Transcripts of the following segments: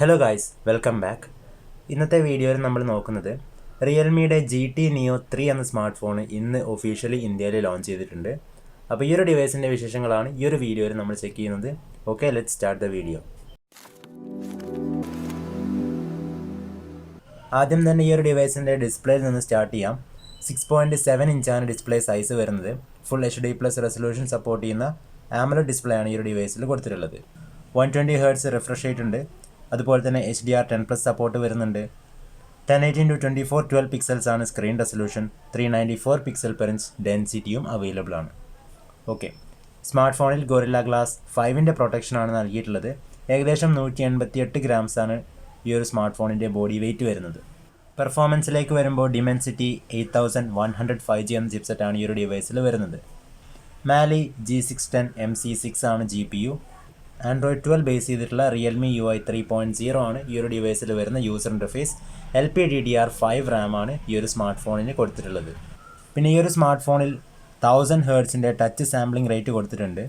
Hello guys, welcome back. ഇന്നത്തെ വീഡിയോയിൽ നമ്മൾ നോക്കുന്നത് റിയൽമിയുടെ GT Neo 3 എന്ന സ്മാർട്ട് ഫോൺ ഇന്ന് ഒഫീഷ്യലി ഇന്ത്യയിൽ ലോഞ്ച് ചെയ്തിട്ടുണ്ട്. അപ്പോൾ ഈ ഒരു ഡിവൈസിൻ്റെ വിശേഷങ്ങളാണ് ഈ ഒരു വീഡിയോയിൽ നമ്മൾ ചെക്ക് ചെയ്യുന്നത്. Okay, let's start the video. ആദ്യം തന്നെ ഈ ഒരു ഡിവൈസിൻ്റെ ഡിസ്പ്ലേയിൽ നിന്ന് സ്റ്റാർട്ട് ചെയ്യാം. 6.7 ഇഞ്ചാണ് ഡിസ്പ്ലേ സൈസ് വരുന്നത്. ഫുൾ HD+ റെസൊല്യൂഷൻ സപ്പോർട്ട് ചെയ്യുന്ന AMOLED ഡിസ്പ്ലേ ആണ് ഈ ഒരു ഡിവൈസിൽ കൊടുത്തിട്ടുള്ളത്. 120 Hz റിഫ്രഷ് റേറ്റ് ഉണ്ട്. അതുപോലെ തന്നെ HDR10+ സപ്പോർട്ട് വരുന്നുണ്ട്. 1080x24 12 പിക്സൽസ് ആണ് screen resolution. 394 pixel per inch ഡെൻസിറ്റിയും അവൈലബിൾ ആണ്. ഓക്കെ, സ്മാർട്ട് ഫോണിൽ ഗൊറില്ല ഗ്ലാസ് 5ൻ്റെ പ്രൊട്ടക്ഷനാണ് നൽകിയിട്ടുള്ളത്. ഏകദേശം 188 grams ആണ് ഈ ഒരു സ്മാർട്ട് ഫോണിൻ്റെ ബോഡി വെയ്റ്റ് വരുന്നത്. പെർഫോമൻസിലേക്ക് വരുമ്പോൾ ഡിമെൻസിറ്റി 8105G എന്ന ചിപ്സെറ്റാണ് ഈ ഒരു ഡിവൈസിൽ വരുന്നത്. മാലി G610 MC6 ആണ് GPU. Android 12 ബേസ് ചെയ്തിട്ടുള്ള Realme UI 3.0 ആണ് ഈ ഒരു ഡിവൈസിൽ വരുന്ന യൂസർ ഇൻ്റർഫേസ്. LPDDR5 RAM ആണ് ഈ ഒരു സ്മാർട്ട് ഫോണിന് കൊടുത്തിട്ടുള്ളത്. പിന്നെ ഈ ഒരു സ്മാർട്ട് ഫോണിൽ 1000 Hz ടച്ച് സാമ്പിളിംഗ് റേറ്റ് കൊടുത്തിട്ടുണ്ട്.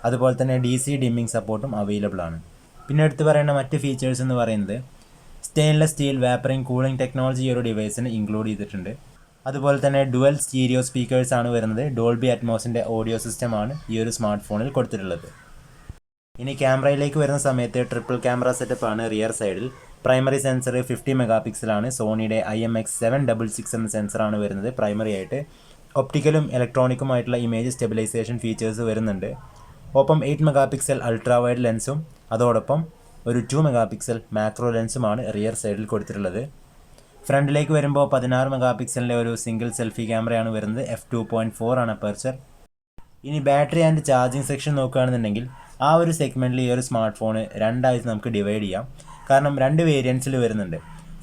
അതുപോലെ തന്നെ DC ഡിമ്മിംഗ് സപ്പോർട്ടും അവൈലബിൾ ആണ്. പിന്നെ എടുത്ത് പറയേണ്ട മറ്റ് ഫീച്ചേഴ്സ് എന്ന് പറയുന്നത് സ്റ്റെയിൻലെസ് സ്റ്റീൽ വേപ്പറിംഗ് കൂളിംഗ് ടെക്നോളജി ഈ ഒരു ഡിവൈസിന് ഇൻക്ലൂഡ് ചെയ്തിട്ടുണ്ട്. അതുപോലെ തന്നെ ഡുവൽ സ്റ്റീരിയോ സ്പീക്കേഴ്സ് ആണ് വരുന്നത്. ഡോൾബി അറ്റ്മോസിൻ്റെ ഓഡിയോ സിസ്റ്റമാണ് ഈ ഒരു സ്മാർട്ട് ഫോണിൽ കൊടുത്തിട്ടുള്ളത്. ഇനി ക്യാമറയിലേക്ക് വരുന്ന സമയത്ത് ട്രിപ്പിൾ ക്യാമറ സെറ്റപ്പ് ആണ് റിയർ സൈഡിൽ. പ്രൈമറി സെൻസർ 50 MP ആണ്. സോണിയുടെ IMX766 എന്ന സെൻസറാണ് വരുന്നത് പ്രൈമറി ആയിട്ട്. ഒപ്റ്റിക്കലും ഇലക്ട്രോണിക്കുമായിട്ടുള്ള ഇമേജ് സ്റ്റെബിലൈസേഷൻ ഫീച്ചേഴ്സ് വരുന്നുണ്ട്. ഒപ്പം 8 MP അൾട്രാ വൈഡ് ലെൻസും അതോടൊപ്പം ഒരു 2 MP മാക്രോ ലെൻസുമാണ് റിയർ സൈഡിൽ കൊടുത്തിട്ടുള്ളത്. ഫ്രണ്ടിലേക്ക് വരുമ്പോൾ 16 MP ഒരു സിംഗിൾ സെൽഫി ക്യാമറയാണ് വരുന്നത്. f2.4 ആണ് അപ്പർച്ചർ. ഇനി ബാറ്ററി ആൻഡ് ചാർജിങ് സെക്ഷൻ നോക്കുകയാണെന്നുണ്ടെങ്കിൽ ആ ഒരു സെഗ്മെൻറ്റിൽ ഈ ഒരു സ്മാർട്ട് ഫോണ് രണ്ടായിട്ട് നമുക്ക് ഡിവൈഡ് ചെയ്യാം. കാരണം രണ്ട് വേരിയൻസിൽ വരുന്നുണ്ട്.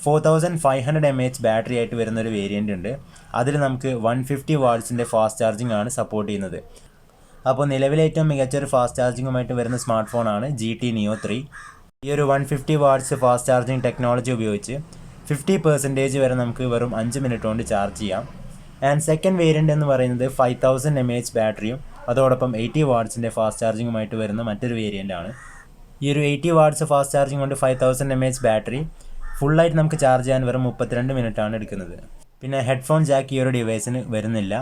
4500 mAh ബാറ്ററി ആയിട്ട് വരുന്ന ഒരു വേരിയൻ്റ് ഉണ്ട്. അതിൽ നമുക്ക് 150 വാട്ട്സിൻ്റെ ഫാസ്റ്റ് ചാർജിങ് ആണ് സപ്പോർട്ട് ചെയ്യുന്നത്. അപ്പോൾ നിലവിലെ ഏറ്റവും മികച്ചൊരു ഫാസ്റ്റ് ചാർജിങ്ങുമായിട്ട് വരുന്ന സ്മാർട്ട് ഫോണാണ് GT Neo 3. ഈ ഒരു 150 വാട്ട്സ് ഫാസ്റ്റ് ചാർജിങ് ടെക്നോളജി ഉപയോഗിച്ച് 50% വരെ നമുക്ക് വെറും 5 മിനിറ്റ് കൊണ്ട് ചാർജ് ചെയ്യാം. ആൻഡ് സെക്കൻഡ് വേരിയൻ്റ് എന്ന് പറയുന്നത് 5000 mAh ബാറ്ററിയും അതോടൊപ്പം 80 വാട്ട്സിൻ്റെ ഫാസ്റ്റ് ചാർജിങ്ങുമായിട്ട് വരുന്ന മറ്റൊരു വേരിയൻ്റ് ആണ്. ഈ ഒരു 80 വാട്ട്സ് ഫാസ്റ്റ് ചാർജിങ് കൊണ്ട് 5000 mAh ബാറ്ററി ഫുള്ളായിട്ട് നമുക്ക് ചാർജ് ചെയ്യാൻ വെറും 32 മിനിറ്റാണ് എടുക്കുന്നത്. പിന്നെ ഹെഡ്ഫോൺ ജാക്ക് ഈ ഒരു ഡിവൈസിന് വരുന്നില്ല.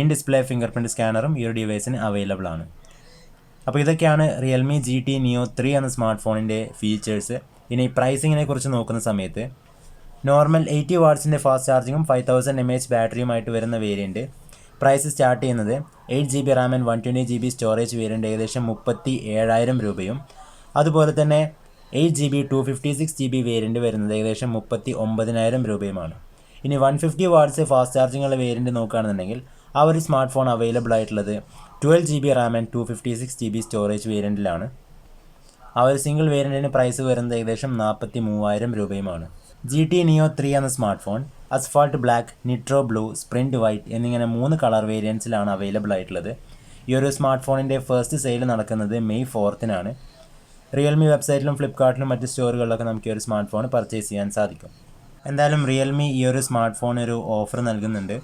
ഇൻ ഡിസ്പ്ലേ ഫിംഗർ പ്രിൻറ്റ് സ്കാനറും ഈ ഒരു ഡിവൈസിന് അവൈലബിൾ ആണ്. അപ്പോൾ ഇതൊക്കെയാണ് Realme GT Neo 3 എന്ന സ്മാർട്ട് ഫോണിൻ്റെ ഫീച്ചേഴ്സ്. ഇനി പ്രൈസിങ്ങിനെ കുറിച്ച് നോക്കുന്ന സമയത്ത് നോർമൽ 80 വാട്ട്സിൻ്റെ ഫാസ്റ്റ് ചാർജിങ്ങും 5000 mAh ബാറ്ററിയുമായിട്ട് വരുന്ന വേരിയൻറ്റ് പ്രൈസ് സ്റ്റാർട്ട് ചെയ്യുന്നത് 8GB RAM and 120GB storage variant ഏകദേശം 37,000 രൂപയും അതുപോലെ തന്നെ 8GB 256GB വേരിയൻ്റ് വരുന്നത് ഏകദേശം 39,000 രൂപയുമാണ്. ഇനി 150 വാട്ട്സ് ഫാസ്റ്റ് ചാർജിങ്ങുള്ള വേരിയൻ്റ് നോക്കുകയാണെന്നുണ്ടെങ്കിൽ ആ ഒരു സ്മാർട്ട് ഫോൺ അവൈലബിൾ ആയിട്ടുള്ളത് 12GB RAM and 256GB storage വേരിയൻറ്റിലാണ്. ആ ഒരു സിംഗിൾ വേരിയൻറ്റിന് പ്രൈസ് വരുന്നത് ഏകദേശം 43,000 രൂപയുമാണ്. GT Neo 3 എന്ന smart phone asphalt black, nitro blue, sprint white എന്നിങ്ങനെ 3 കളർ വേരിയൻസിലാണ് അവൈലബിൾ ആയിട്ടുള്ളത്. ഈ ഒരു സ്മാർട്ട് ഫോണിൻ്റെ ഫസ്റ്റ് സെയിൽ നടക്കുന്നത് May 4-നാണ്. റിയൽമി വെബ്സൈറ്റിലും ഫ്ലിപ്കാർട്ടിലും മറ്റ് സ്റ്റോറുകളിലൊക്കെ നമുക്ക് ഈ ഒരു സ്മാർട്ട് ഫോൺ പർച്ചേസ് ചെയ്യാൻ സാധിക്കും. എന്തായാലും റിയൽമി ഈ ഒരു സ്മാർട്ട് ഫോൺ ഒരു ഓഫർ നൽകുന്നുണ്ട്.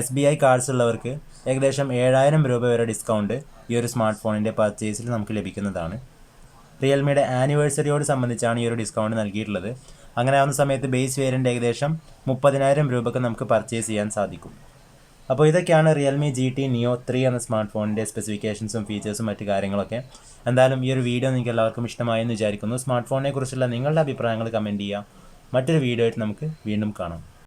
SBI കാർഡ്സ് ഉള്ളവർക്ക് ഏകദേശം 7,000 രൂപ വരെ ഡിസ്കൗണ്ട് ഈ ഒരു സ്മാർട്ട് ഫോണിൻ്റെ പർച്ചേസിൽ നമുക്ക് ലഭിക്കുന്നതാണ്. റിയൽമിയുടെ ആനിവേഴ്സറിയോട് സംബന്ധിച്ചാണ് ഈ ഒരു ഡിസ്കൗണ്ട് നൽകിയിട്ടുള്ളത്. അങ്ങനെ ആവുന്ന സമയത്ത് ബേസ് വേരിയൻ്റ് ഏകദേശം 30,000 രൂപയ്ക്ക് നമുക്ക് പർച്ചേസ് ചെയ്യാൻ സാധിക്കും. അപ്പോൾ ഇതൊക്കെയാണ് Realme GT Neo 3 എന്ന സ്മാർട്ട് ഫോണിൻ്റെ സ്പെസിഫിക്കേഷൻസും ഫീച്ചേഴ്സും മറ്റു കാര്യങ്ങളൊക്കെ. എന്തായാലും ഈ ഒരു വീഡിയോ നിങ്ങൾക്ക് എല്ലാവർക്കും ഇഷ്ടമായെന്ന് വിചാരിക്കുന്നു. സ്മാർട്ട് ഫോണിനെ കുറിച്ചുള്ള നിങ്ങളുടെ അഭിപ്രായങ്ങൾ കമൻറ്റ് ചെയ്യുക. മറ്റൊരു വീഡിയോ ആയിട്ട് നമുക്ക് വീണ്ടും കാണാം.